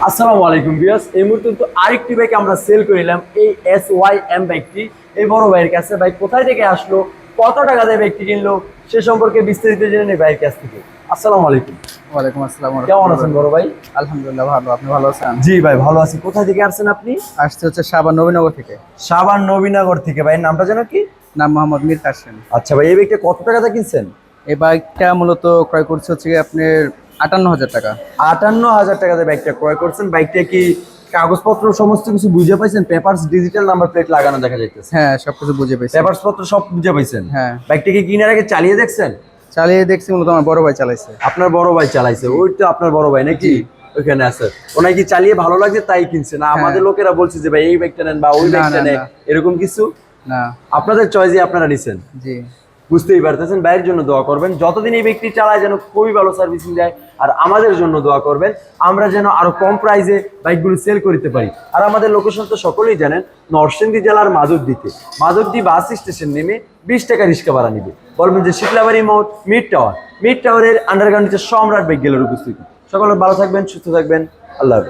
আসসালামু আলাইকুম ভিউয়ার্স, এই মুহূর্তে কিন্তু আরেকটি বাইক আমরা সেল করিলাম। এই SYM বাইকটি এই বড় ভাইয়ের কাছে। বাইক কোথায় থেকে আসলো, কত টাকা দিয়ে বাইকটি কিনলো, সে সম্পর্কে বিস্তারিত জেনে নেই ভাইয়ের কাছ থেকে। আসসালামু আলাইকুম। ওয়ালাইকুম আসসালাম ওয়া কেমন রাহমাতুল্লাহি আছেন ওয়া বড় ভাই? বারাকাতুহু। আলহামদুলিল্লাহ ভালো, আপনি ভালো আছেন? জি ভাই ভালো আছি। কোথায় থেকে আসছেন আপনি? আসছে হচ্ছে সাভার নবীনগর থেকে। সাভার নবীনগর থেকে। ভাইয়ের নামটা যেন কি? নাম মোহাম্মদ মীর কাসেম। আচ্ছা ভাই, এই বাইকটা কত টাকা দিয়ে কিনছেন? এই বাইকটা মূলত ক্রয় করছে হচ্ছে গিয়ে আপনার 58,000 টাকা। 58,000 টাকা দিয়ে বাইকটা ক্রয় করছেন। বাইকটা কি কাগজপত্র সমস্ত কিছু বুঝে পাইছেন? পেপারস ডিজিটাল নাম্বার প্লেট লাগানো দেখা যাইতেছে। হ্যাঁ, সবকিছু বুঝে পেয়েছি। পেপারস পত্র সব বুঝে পাইছেন? হ্যাঁ, বাইকটা কি কেনার আগে চালিয়ে দেখছেন? চালিয়ে দেখছি, মূলত আমার বড় ভাই চালাইছে। আপনার বড় ভাই চালাইছে? ওই তো আপনার বড় ভাই নাকি? ওইখানে আছে। ওনার কি চালিয়ে ভালো লাগছে তাই কিনছে না? আমাদের লোকেরা বলছে যে ভাই এই বাইকটা নেন বা ওই না, বাইকটা না, নেন, না। এরকম কিছু? না। আপনাদের চয়েসে আপনারা নিছেন। জি। বুঝতেই পারতেছেন। ভাইয়ের জন্য দোয়া করবেন, যতদিন এই ব্যক্তি চালায় যেন খুবই ভালো সার্ভিসিং দেয়। আর আমাদের জন্য দোয়া করবেন, আমরা যেন আরো কম প্রাইসে বাইকগুলো সেল করতে পারি। আর আমাদের লোকেশন তো সকলেই জানেন, নরসিংদী জেলার মাধবদীতে। মাধবদী বাস স্টেশন নেমে 20 টাকা রিক্সা ভাড়া নিবে। বলবেন যে শিকলাবাড়ি মোড়, মিড টাওয়ার। মিড টাওয়ারের আন্ডারগ্রাউন্ড সম্রাট বাইক গ্যালারি উপস্থিত। সকলে ভালো থাকবেন, সুস্থ থাকবেন। আল্লাহ হাফেজ।